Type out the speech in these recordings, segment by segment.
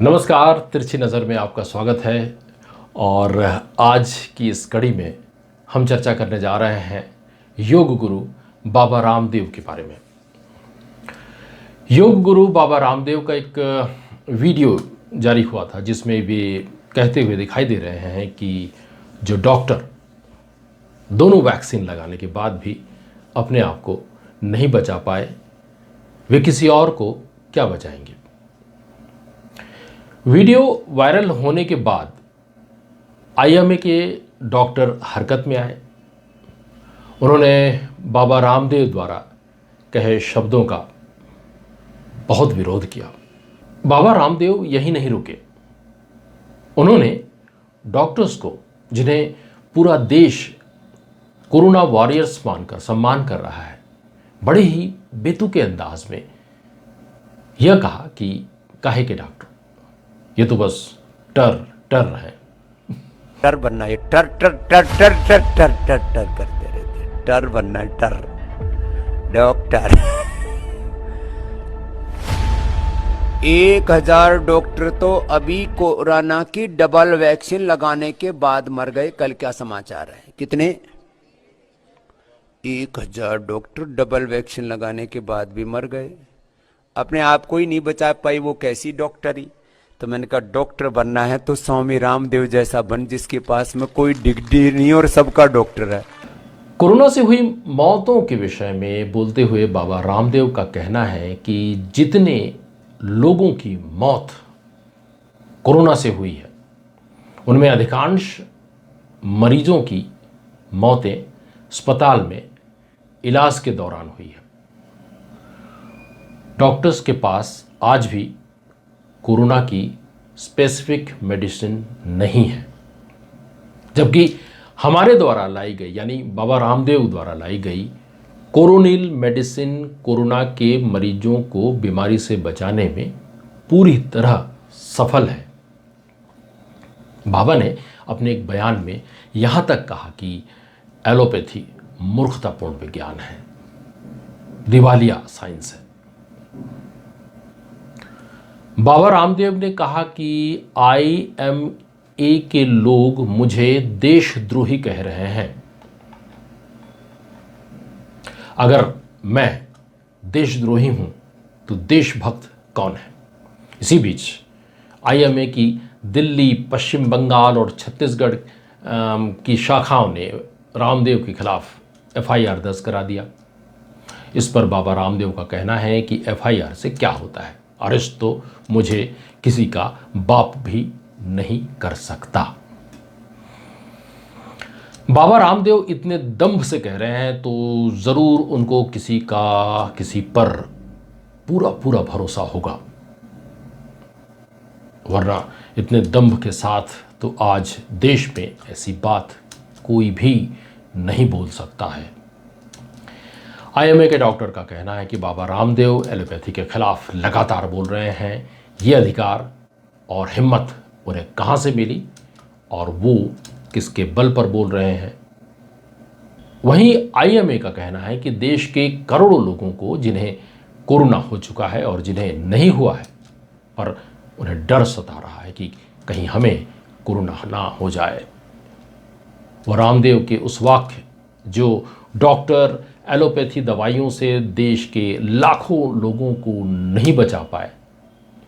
नमस्कार, तिरछी नज़र में आपका स्वागत है। और आज की इस कड़ी में हम चर्चा करने जा रहे हैं योग गुरु बाबा रामदेव के बारे में। योग गुरु बाबा रामदेव का एक वीडियो जारी हुआ था जिसमें वे कहते हुए दिखाई दे रहे हैं कि जो डॉक्टर दोनों वैक्सीन लगाने के बाद भी अपने आप को नहीं बचा पाए, वे किसी और को क्या बचाएंगे। वीडियो वायरल होने के बाद आईएमए के डॉक्टर हरकत में आए। उन्होंने बाबा रामदेव द्वारा कहे शब्दों का बहुत विरोध किया। बाबा रामदेव यही नहीं रुके, उन्होंने डॉक्टर्स को, जिन्हें पूरा देश कोरोना वॉरियर्स मानकर सम्मान कर रहा है, बड़े ही बेतुके अंदाज में यह कहा कि काहे के डॉक्टर, ये तो बस टर है। टर बनना है, टर टर टर टर टर टर टर टर करते रहते, टर बनना है, टर डॉक्टर। 1000 डॉक्टर तो अभी कोरोना की डबल वैक्सीन लगाने के बाद मर गए। कल क्या समाचार है? कितने? 1000 डॉक्टर डबल वैक्सीन लगाने के बाद भी मर गए। अपने आप को ही नहीं बचा पाई, वो कैसी डॉक्टरी। तो मैंने कहा डॉक्टर बनना है तो स्वामी रामदेव जैसा बन, जिसके पास में कोई डिग्री नहीं और सबका डॉक्टर है। कोरोना से हुई मौतों के विषय में बोलते हुए बाबा रामदेव का कहना है कि जितने लोगों की मौत कोरोना से हुई है, उनमें अधिकांश मरीजों की मौतें अस्पताल में इलाज के दौरान हुई है। डॉक्टर्स के पास आज भी कोरोना की स्पेसिफिक मेडिसिन नहीं है, जबकि हमारे द्वारा लाई गई, यानी बाबा रामदेव द्वारा लाई गई कोरोनिल मेडिसिन कोरोना के मरीजों को बीमारी से बचाने में पूरी तरह सफल है। बाबा ने अपने एक बयान में यहां तक कहा कि एलोपैथी मूर्खतापूर्ण विज्ञान है, दिवालिया साइंस है। बाबा रामदेव ने कहा कि आईएमए के लोग मुझे देशद्रोही कह रहे हैं। अगर मैं देशद्रोही हूं तो देशभक्त कौन है? इसी बीच आईएमए की दिल्ली, पश्चिम बंगाल और छत्तीसगढ़ की शाखाओं ने रामदेव के खिलाफ एफआईआर दर्ज करा दिया। इस पर बाबा रामदेव का कहना है कि एफआईआर से क्या होता है, अरेस्ट तो मुझे किसी का बाप भी नहीं कर सकता। बाबा रामदेव इतने दंभ से कह रहे हैं तो जरूर उनको किसी पर पूरा भरोसा होगा, वरना इतने दंभ के साथ तो आज देश में ऐसी बात कोई भी नहीं बोल सकता है। आईएमए के डॉक्टर का कहना है कि बाबा रामदेव एलोपैथी के खिलाफ लगातार बोल रहे हैं। ये अधिकार और हिम्मत उन्हें कहां से मिली और वो किसके बल पर बोल रहे हैं? वहीं आईएमए का कहना है कि देश के करोड़ों लोगों को, जिन्हें कोरोना हो चुका है और जिन्हें नहीं हुआ है, पर उन्हें डर सता रहा है कि कहीं हमें कोरोना ना हो जाए। वह रामदेव के उस वाक्य, जो डॉक्टर एलोपैथी दवाइयों से देश के लाखों लोगों को नहीं बचा पाए,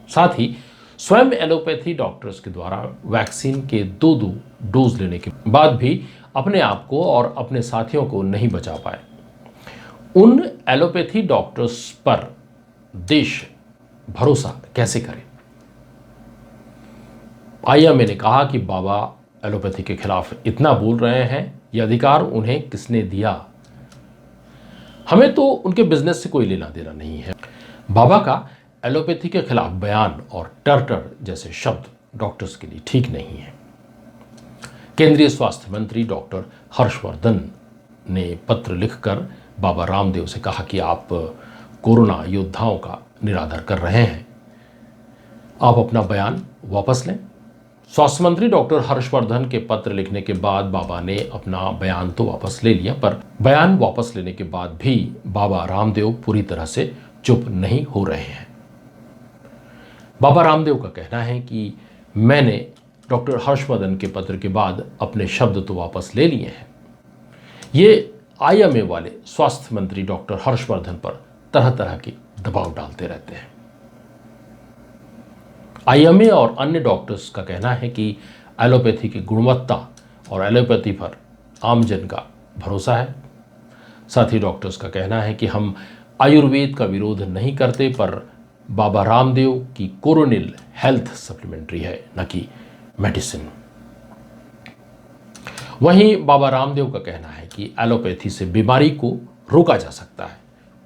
साथ ही स्वयं एलोपैथी डॉक्टर्स के द्वारा वैक्सीन के 2 डोज लेने के बाद भी अपने आप को और अपने साथियों को नहीं बचा पाए, उन एलोपैथी डॉक्टर्स पर देश भरोसा कैसे करे? आईएमए ने कहा कि बाबा एलोपैथी के खिलाफ इतना बोल रहे हैं, यह अधिकार उन्हें किसने दिया? हमें तो उनके बिजनेस से कोई लेना देना नहीं है। बाबा का एलोपैथी के खिलाफ बयान और टर जैसे शब्द डॉक्टर्स के लिए ठीक नहीं है। केंद्रीय स्वास्थ्य मंत्री डॉक्टर हर्षवर्धन ने पत्र लिखकर बाबा रामदेव से कहा कि आप कोरोना योद्धाओं का निरादर कर रहे हैं, आप अपना बयान वापस लें। स्वास्थ्य मंत्री डॉक्टर हर्षवर्धन के पत्र लिखने के बाद बाबा ने अपना बयान तो वापस ले लिया, पर बयान वापस लेने के बाद भी बाबा रामदेव पूरी तरह से चुप नहीं हो रहे हैं। बाबा रामदेव का कहना है कि मैंने डॉक्टर हर्षवर्धन के पत्र के बाद अपने शब्द तो वापस ले लिए हैं। ये आईएमए वाले स्वास्थ्य मंत्री डॉक्टर हर्षवर्धन पर तरह तरह के दबाव डालते रहते हैं। आईएमए और अन्य डॉक्टर्स का कहना है कि एलोपैथी की गुणवत्ता और एलोपैथी पर आमजन का भरोसा है। साथ ही डॉक्टर्स का कहना है कि हम आयुर्वेद का विरोध नहीं करते, पर बाबा रामदेव की कोरोनिल हेल्थ सप्लीमेंट्री है, न कि मेडिसिन। वहीं बाबा रामदेव का कहना है कि एलोपैथी से बीमारी को रोका जा सकता है,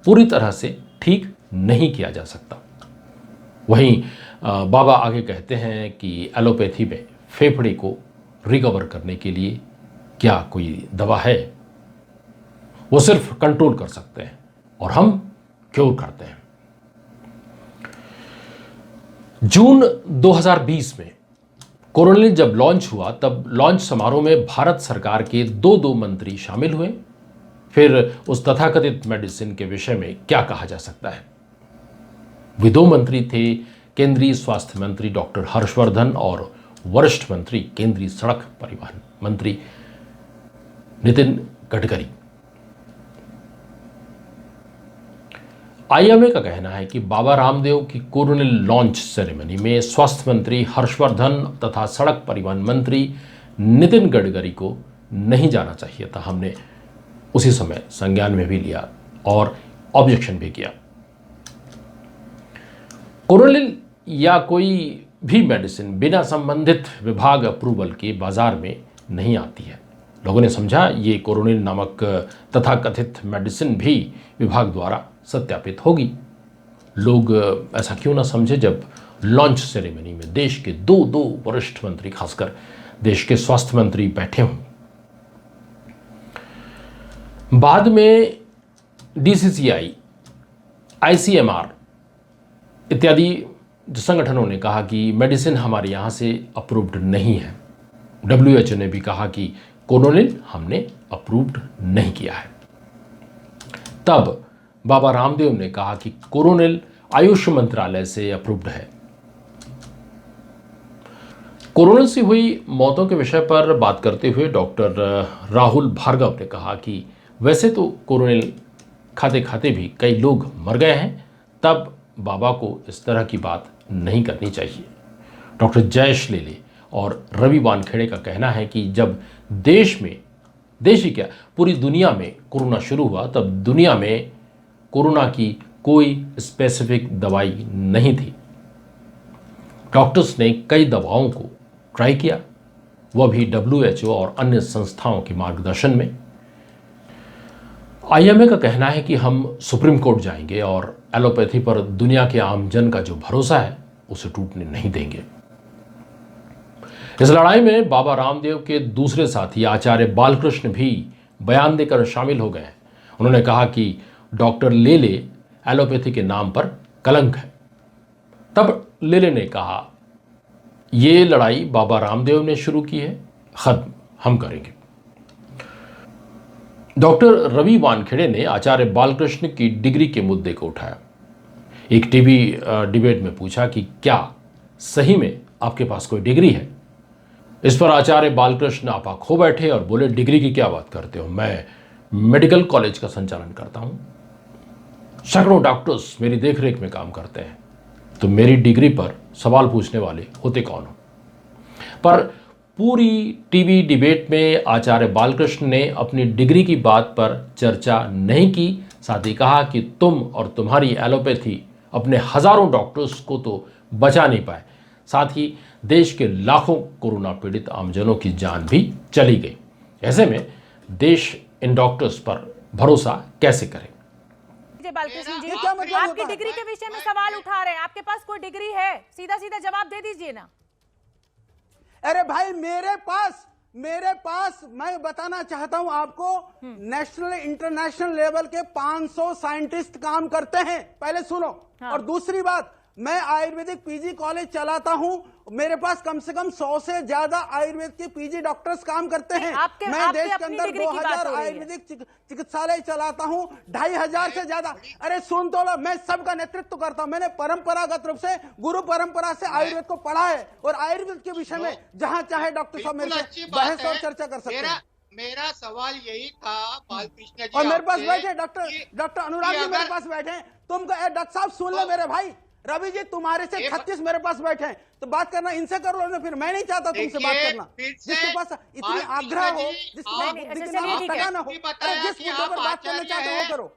पूरी तरह से ठीक नहीं किया जा सकता। वहीं बाबा आगे कहते हैं कि एलोपैथी में फेफड़े को रिकवर करने के लिए क्या कोई दवा है? वो सिर्फ कंट्रोल कर सकते हैं और हम क्योर करते हैं। जून 2020 में कोरोनिल जब लॉन्च हुआ, तब लॉन्च समारोह में भारत सरकार के दो मंत्री शामिल हुए। फिर उस तथाकथित मेडिसिन के विषय में क्या कहा जा सकता है? वे दो मंत्री थे, केंद्रीय स्वास्थ्य मंत्री डॉक्टर हर्षवर्धन और वरिष्ठ मंत्री केंद्रीय सड़क परिवहन मंत्री नितिन गडकरी। आईएमए का कहना है कि बाबा रामदेव की कोरोनिल लॉन्च सेरेमनी में स्वास्थ्य मंत्री हर्षवर्धन तथा सड़क परिवहन मंत्री नितिन गडकरी को नहीं जाना चाहिए था। हमने उसी समय संज्ञान में भी लिया और ऑब्जेक्शन भी किया। कोरोनिल या कोई भी मेडिसिन बिना संबंधित विभाग अप्रूवल के बाजार में नहीं आती है। लोगों ने समझा ये कोरोनिल नामक तथाकथित मेडिसिन भी विभाग द्वारा सत्यापित होगी। लोग ऐसा क्यों ना समझे जब लॉन्च सेरेमनी में देश के दो वरिष्ठ मंत्री, खासकर देश के स्वास्थ्य मंत्री बैठे हों। बाद में डीसीसीआई, आईसीएमआर इत्यादि संगठनों ने कहा कि मेडिसिन हमारे यहाँ से अप्रूव्ड नहीं है। WHO ने भी कहा कि कोरोनिल हमने अप्रूव्ड नहीं किया है। तब बाबा रामदेव ने कहा कि कोरोनिल आयुष मंत्रालय से अप्रूव्ड है। कोरोनिल से हुई मौतों के विषय पर बात करते हुए डॉक्टर राहुल भार्गव ने कहा कि वैसे तो कोरोनिल खाते खाते भी कई लोग मर गए हैं, तब बाबा को इस तरह की बात नहीं करनी चाहिए। डॉक्टर जयेश लेले और रवि वानखेड़े का कहना है कि जब देश ही क्या पूरी दुनिया में कोरोना शुरू हुआ, तब दुनिया में कोरोना की कोई स्पेसिफिक दवाई नहीं थी। डॉक्टर्स ने कई दवाओं को ट्राई किया, वह भी WHO और अन्य संस्थाओं के मार्गदर्शन में। आईएमए का कहना है कि हम सुप्रीम कोर्ट जाएंगे और एलोपैथी पर दुनिया के आमजन का जो भरोसा है उसे टूटने नहीं देंगे। इस लड़ाई में बाबा रामदेव के दूसरे साथी आचार्य बालकृष्ण भी बयान देकर शामिल हो गए। उन्होंने कहा कि डॉक्टर लेले एलोपैथी के नाम पर कलंक है। तब लेले ने कहा, ये लड़ाई बाबा रामदेव ने शुरू की है, खत्म हम करेंगे। डॉक्टर रवि वानखेड़े ने आचार्य बालकृष्ण की डिग्री के मुद्दे को उठाया। एक टीवी डिबेट में पूछा कि क्या सही में आपके पास कोई डिग्री है? इस पर आचार्य बालकृष्ण आपा खो बैठे और बोले, डिग्री की क्या बात करते हो, मैं मेडिकल कॉलेज का संचालन करता हूं, सैकड़ों डॉक्टर्स मेरी देखरेख में काम करते हैं, तो मेरी डिग्री पर सवाल पूछने वाले होते कौन हो? पर पूरी टीवी डिबेट में आचार्य बालकृष्ण ने अपनी डिग्री की बात पर चर्चा नहीं की। साथ ही कहा कि तुम और तुम्हारी एलोपैथी अपने हजारों डॉक्टर्स को तो बचा नहीं पाए, साथ ही देश के लाखों कोरोना पीड़ित आमजनों की जान भी चली गई। ऐसे में देश इन डॉक्टर्स पर भरोसा कैसे करे? बालकृष्ण जी, आपकी डिग्री के विषय में सवाल उठा रहे हैं, आपके पास कोई डिग्री है? सीधा सीधा जवाब दे दीजिए ना। अरे भाई, मेरे पास मैं बताना चाहता हूं आपको, नेशनल इंटरनेशनल लेवल के 500 साइंटिस्ट काम करते हैं, पहले सुनो। हाँ। और दूसरी बात, मैं आयुर्वेदिक पीजी कॉलेज चलाता हूं। मेरे पास कम से कम 100 से ज्यादा आयुर्वेद के पीजी डॉक्टर्स काम करते हैं। मैं देश के अंदर 2000 आयुर्वेदिक चिकित्सालय चलाता हूं, 2500 से ज्यादा। अरे सुन तो लो, मैं सबका नेतृत्व करता हूं। मैंने परंपरागत रूप से गुरु परंपरा से आयुर्वेद को पढ़ा है और आयुर्वेद के विषय में जहां चाहे डॉक्टर साहब मेरे से बहस और चर्चा कर सकते हैं। मेरा सवाल यही था बालकृष्ण जी, और मेरे पास बैठे डॉक्टर अनुराग जी मेरे पास बैठे हैं। तुम डॉक्टर साहब सुन ले मेरे भाई, रवि जी तुम्हारे से 36 मेरे पास बैठे हैं, तो बात करना इनसे कर लो ना। फिर मैं नहीं चाहता तुमसे बात करना जिसके पास इतनी आग्रह हो, जिसके पास ना हो। जिस मुद्दे पर बात करना चाहते हो वो करो।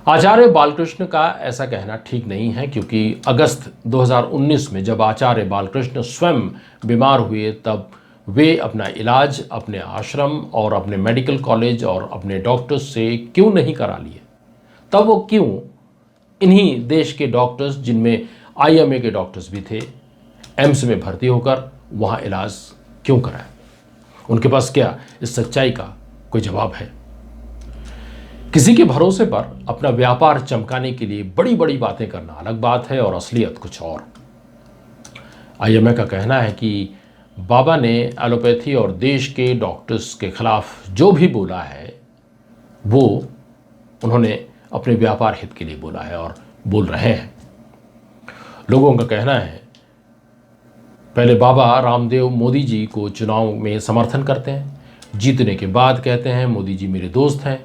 आचार्य बालकृष्ण का ऐसा कहना ठीक नहीं है, क्योंकि अगस्त 2019 में जब आचार्य बालकृष्ण स्वयं बीमार हुए तब वे अपना इलाज अपने आश्रम और अपने मेडिकल कॉलेज और अपने डॉक्टर्स से क्यों नहीं करा लिए? तब वो क्यों इन्हीं देश के डॉक्टर्स, जिनमें आईएमए के डॉक्टर्स भी थे, एम्स में भर्ती होकर वहाँ इलाज क्यों कराए? उनके पास क्या इस सच्चाई का कोई जवाब है? किसी के भरोसे पर अपना व्यापार चमकाने के लिए बड़ी बड़ी बातें करना अलग बात है और असलियत कुछ और। आईएमए का कहना है कि बाबा ने एलोपैथी और देश के डॉक्टर्स के खिलाफ जो भी बोला है वो उन्होंने अपने व्यापार हित के लिए बोला है और बोल रहे हैं। लोगों का कहना है पहले बाबा रामदेव मोदी जी को चुनाव में समर्थन करते हैं, जीतने के बाद कहते हैं मोदी जी मेरे दोस्त हैं।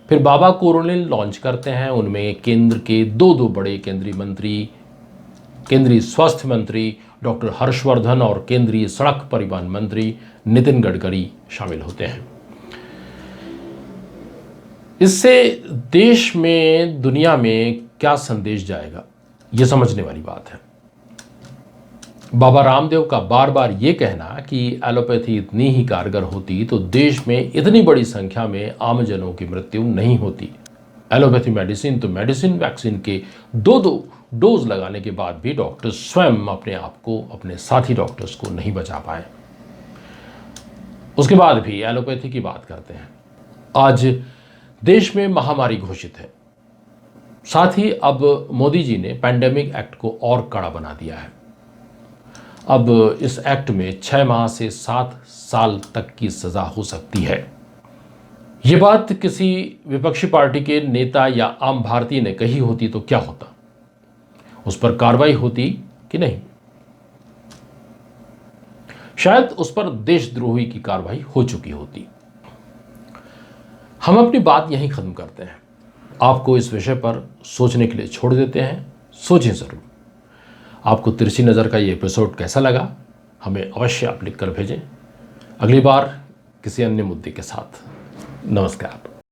फिर बाबा कोरोनिल लॉन्च करते हैं, उनमें केंद्र के दो बड़े केंद्रीय मंत्री, केंद्रीय स्वास्थ्य मंत्री डॉक्टर हर्षवर्धन और केंद्रीय सड़क परिवहन मंत्री नितिन गडकरी शामिल होते हैं। इससे देश में, दुनिया में क्या संदेश जाएगा, यह समझने वाली बात है। बाबा रामदेव का बार बार ये कहना कि एलोपैथी इतनी ही कारगर होती तो देश में इतनी बड़ी संख्या में आमजनों की मृत्यु नहीं होती। एलोपैथी मेडिसिन तो मेडिसिन, वैक्सीन के दो डोज लगाने के बाद भी डॉक्टर स्वयं अपने आप को, अपने साथी डॉक्टर्स को नहीं बचा पाए। उसके बाद भी एलोपैथी की बात करते हैं। आज देश में महामारी घोषित है, साथ ही अब मोदी जी ने पैंडेमिक एक्ट को और कड़ा बना दिया है। अब इस एक्ट में 6 माह से 7 साल तक की सजा हो सकती है। ये बात किसी विपक्षी पार्टी के नेता या आम भारतीय ने कही होती तो क्या होता? उस पर कार्रवाई होती कि नहीं? शायद उस पर देशद्रोही की कार्रवाई हो चुकी होती। हम अपनी बात यहीं खत्म करते हैं, आपको इस विषय पर सोचने के लिए छोड़ देते हैं। सोचें जरूर। आपको तिरछी नज़र का ये एपिसोड कैसा लगा, हमें अवश्य आप लिख कर भेजें। अगली बार किसी अन्य मुद्दे के साथ। नमस्कार।